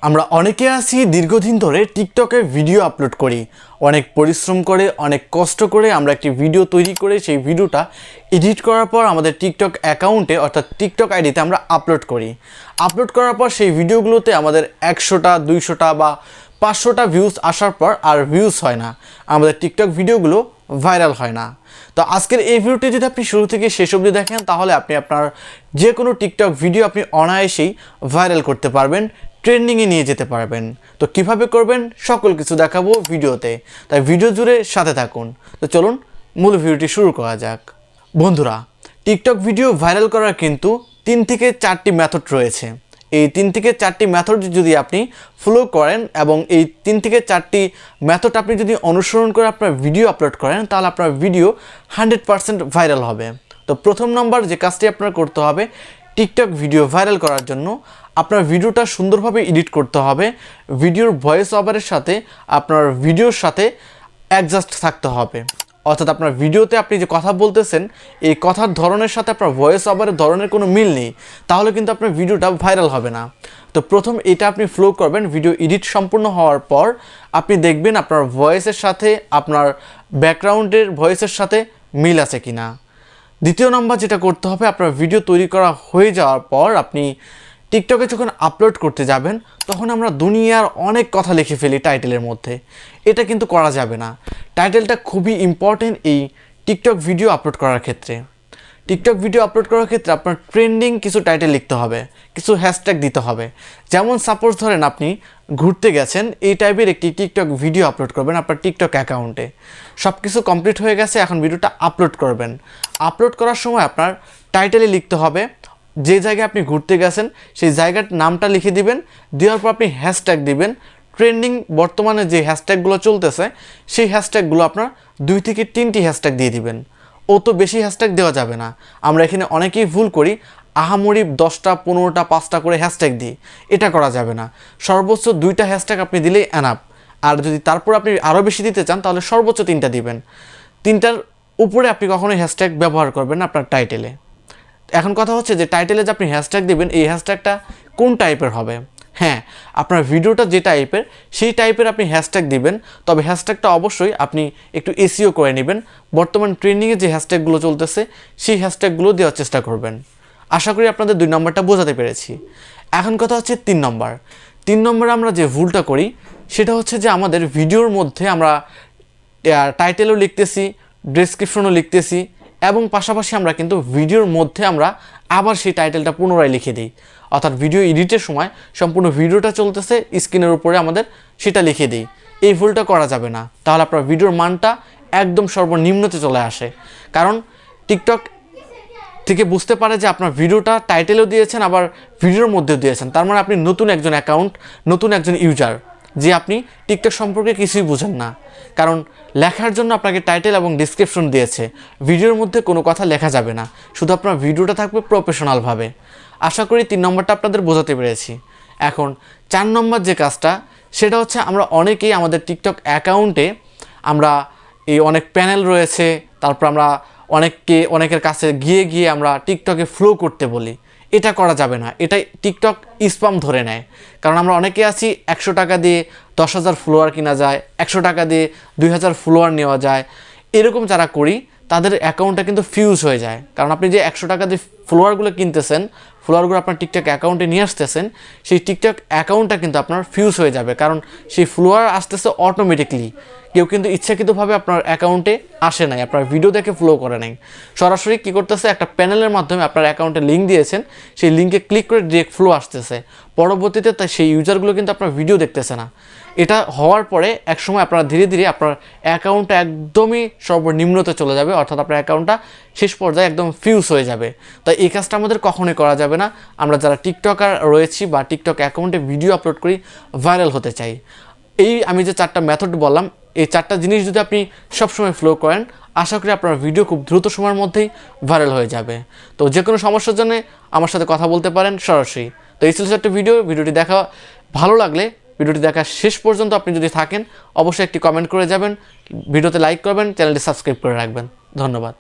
আমরা অনেকে আছি দীর্ঘদিন ধরে টিকটকে ভিডিও আপলোড করি, অনেক পরিশ্রম করে অনেক কষ্ট করে আমরা একটি ভিডিও তৈরি করে সেই ভিডিওটা এডিট করার পর আমাদের টিকটক অ্যাকাউন্টে অর্থাৎ টিকটক আইডিতে আমরা আপলোড করি। আপলোড করার পর সেই ভিডিওগুলোতে আমাদের 100টা 200টা বা 500টা ভিউজ আসার পর আর ভিউজ হয় না, আমাদের টিকটক ভিডিওগুলো ভাইরাল হয় না। তো আজকের এই ভিডিওটি যদি আপনি শুরু থেকে শেষ অবধি দেখেন তাহলে আপনি আপনার যে কোনো টিকটক ভিডিও আপনি অনায়াসেই ভাইরাল করতে পারবেন, ট্রেন্ডিংয়ে নিয়ে যেতে পারবেন। তো কিভাবে করবেন সকল কিছু দেখাবো ভিডিওতে, তাই ভিডিও জুড়ে সাথে থাকুন। তো চলুন মূল ভিডিওটি শুরু করা যাক। বন্ধুরা, টিকটক ভিডিও ভাইরাল করার কিন্তু 3 থেকে 4টি মেথড রয়েছে। এই 3 থেকে 4টি মেথড যদি আপনি ফলো করেন এবং এই 3 থেকে 4টি মেথড আপনি যদি অনুসরণ করে আপনার ভিডিও আপলোড করেন তাহলে আপনার ভিডিও 100% ভাইরাল হবে। তো প্রথম নম্বর যে কাজটি আপনার করতে হবে, টিকটক ভিডিও ভাইরাল করার জন্য আপনার ভিডিওটা সুন্দরভাবে এডিট করতে হবে। ভিডিওর ভয়েস ওভারের সাথে আপনার ভিডিওর সাথে অ্যাডজাস্ট থাকতে হবে, অর্থাৎ আপনার ভিডিওতে আপনি যে কথা বলতেছেন এই কথার ধরনের সাথে আপনার ভয়েস ওভারের ধরনের কোনো মিল নেই, তাহলে কিন্তু আপনার ভিডিওটা ভাইরাল হবে না। তো প্রথম এটা আপনি ফলো করবেন। ভিডিও এডিট সম্পূর্ণ হওয়ার পর আপনি দেখবেন আপনার ভয়েসের সাথে আপনার ব্যাকগ্রাউন্ডের ভয়েসের সাথে মিল আছে কি না। দ্বিতীয় নম্বর যেটা করতে হবে, আপনার ভিডিও তৈরি করা হয়ে যাওয়ার পর আপনি টিকটকে যখন আপলোড করতে যাবেন তখন আমরা দুনিয়ার অনেক কথা লিখে ফেলি টাইটেলের মধ্যে। এটা কিন্তু করা যাবে না। টাইটেলটা খুবই ইম্পর্টেন্ট এই টিকটক ভিডিও আপলোড করার ক্ষেত্রে। টিকটক ভিডিও আপলোড করার ক্ষেত্রে আপনার ট্রেন্ডিং কিছু টাইটেল লিখতে হবে, কিছু হ্যাশট্যাগ দিতে হবে। যেমন সাপোজ ধরেন আপনি ঘুরতে গেছেন, এই টাইপের একটি টিকটক ভিডিও আপলোড করবেন আপনার টিকটক অ্যাকাউন্টে। সব কিছু কমপ্লিট হয়ে গেছে, এখন ভিডিওটা আপলোড করবেন। আপলোড করার সময় আপনার টাইটেলে লিখতে হবে যে জায়গায় আপনি ঘুরতে গেছেন সেই জায়গার নামটা লিখে দিবেন। দেওয়ার পর আপনি হ্যাশট্যাগ দিবেন। ট্রেন্ডিং বর্তমানে যে হ্যাশট্যাগুলো চলতেছে সেই হ্যাশট্যাগুলো আপনার 2 থেকে 3টি হ্যাশট্যাগ দিয়ে দিবেন। তো বেশি হ্যাশট্যাগ দেওয়া যাবে না। আমরা এখানে অনেকেই ভুল করি, আহামরি 10টা 15টা 5টা করে হ্যাশট্যাগ দিই। এটা করা যাবে না। সর্বোচ্চ 2টা হ্যাশট্যাগ আপনি দিলেই এনাফ। আর যদি তারপর আপনি আরও বেশি দিতে চান তাহলে সর্বোচ্চ 3টা দিবেন। 3টার উপরে আপনি কখনোই হ্যাশট্যাগ ব্যবহার করবেন না আপনার টাইটেলে। এখন কথা হচ্ছে যে টাইটেলে যে আপনি হ্যাশট্যাগ দেবেন এই হ্যাশট্যাগটা কোন টাইপের হবে। হ্যাঁ, আপনার ভিডিওটা যে টাইপের সেই টাইপের আপনি হ্যাশট্যাগ দিবেন, তবে হ্যাশট্যাগটা অবশ্যই আপনি একটু এসইও করে নেবেন। বর্তমান ট্রেন্ডিংয়ে যে হ্যাশট্যাগুলো চলতেছে সেই হ্যাশট্যাগুলো দেওয়ার চেষ্টা করবেন। আশা করি আপনাদের 2 নম্বরটা বোঝাতে পেরেছি। এখন কথা হচ্ছে 3 নম্বর। 3 নম্বরে আমরা যে ভুলটা করি সেটা হচ্ছে যে আমাদের ভিডিওর মধ্যে আমরা টাইটেলও লিখতেছি, ডেসক্রিপশনও লিখতেছি এবং পাশাপাশি আমরা কিন্তু ভিডিওর মধ্যে আমরা আবার সেই টাইটেলটা পুনরায় লিখে দিই। অর্থাৎ ভিডিও এডিটের সময় সম্পূর্ণ ভিডিওটা চলতেছে, স্ক্রিনের উপরে আমাদের সেটা লিখে দিই। এই ভুলটা করা যাবে না, তাহলে আপনার ভিডিওর মানটা একদম সর্বনিম্নতে চলে আসে। কারণ টিকটক থেকে বুঝতে পারে যে আপনার ভিডিওটা টাইটেলেও দিয়েছেন আবার ভিডিওর মধ্যেও দিয়েছেন, তার মানে আপনি নতুন একজন অ্যাকাউন্ট, নতুন একজন ইউজার, যে আপনি টিকটক সম্পর্কে কিছুই বুঝেন না। কারণ লেখার জন্য আপনাকে টাইটেল এবং ডিসক্রিপশন দিয়েছে, ভিডিওর মধ্যে কোনো কথা লেখা যাবে না, শুধু আপনার ভিডিওটা থাকবে প্রফেশনালভাবে। আশা করি 3 নম্বরটা আপনাদের বোঝাতে পেরেছি। এখন 4 নম্বর যে কাজটা সেটা হচ্ছে আমরা অনেকেই আমাদের টিকটক অ্যাকাউন্টে আমরা এই অনেক প্যানেল রয়েছে, তারপর আমরা অনেকের কাছে গিয়ে আমরা টিকটকে ফ্লো করতে বলি। এটা করা যাবে না, এটাই টিকটক স্প্যাম ধরে নেয়। কারণ আমরা অনেকে আছি 100 টাকা দিয়ে 10,000 ফলোয়ার কিনা যায়, 100 টাকা দিয়ে 2,000 ফলোয়ার নেওয়া যায়। এরকম যারা করি তাদের অ্যাকাউন্টটা কিন্তু ফিউজ হয়ে যায়। কারণ আপনি যে 100 টাকা দিয়ে ফলোয়ারগুলো কিনতেছেন, ফলোয়ারগুলো আপনার টিকটক অ্যাকাউন্টে নিয়ে আসতেছেন, সেই টিকটক অ্যাকাউন্টটা কিন্তু আপনার ফিউজ হয়ে যাবে। কারণ সেই ফলোয়ার আসতেছে অটোমেটিকলি, কেউ কিন্তু ইচ্ছাকৃতভাবে আপনার অ্যাকাউন্টে আসে নাই, আপনার ভিডিও দেখে ফলো করে নাই। সরাসরি কী করতেছে, একটা প্যানেলের মাধ্যমে আপনার অ্যাকাউন্টে লিঙ্ক দিয়েছেন, সেই লিঙ্কে ক্লিক করে ডিরেক্ট ফ্লো আসতেছে। পরবর্তীতে তাই সেই ইউজারগুলো কিন্তু আপনার ভিডিও দেখতেছে না। এটা হওয়ার পরে একসময় আপনারা ধীরে ধীরে আপনার অ্যাকাউন্টটা একদমই সর্বনিম্নতে চলে যাবে, অর্থাৎ আপনার অ্যাকাউন্টটা শেষ পর্যায়ে একদম ফিউজ হয়ে যাবে। তাই এই কাজটা আমাদের কখনোই করা যাবে না। আমরা যারা টিকটকার রয়েছি বা টিকটক অ্যাকাউন্টে ভিডিও আপলোড করি, ভাইরাল হতে চাই, আমি যে 4টা মেথড বললাম এই 4টা জিনিস যদি আপনি সবসময় ফলো করেন, আশা করি আপনার ভিডিও খুব দ্রুত সময়ের মধ্যেই ভাইরাল হয়ে যাবে। তো যে কোনো সমস্যার জন্য আমার সাথে কথা বলতে পারেন সরাসরি। তো এই ছিল একটা ভিডিওটি দেখা ভালো লাগলে ভিডিওটি দেখা শেষ পর্যন্ত আপনি যদি থাকেন অবশ্যই একটি কমেন্ট করে যাবেন, ভিডিওতে লাইক করবেন, চ্যানেলটি সাবস্ক্রাইব করে রাখবেন। ধন্যবাদ।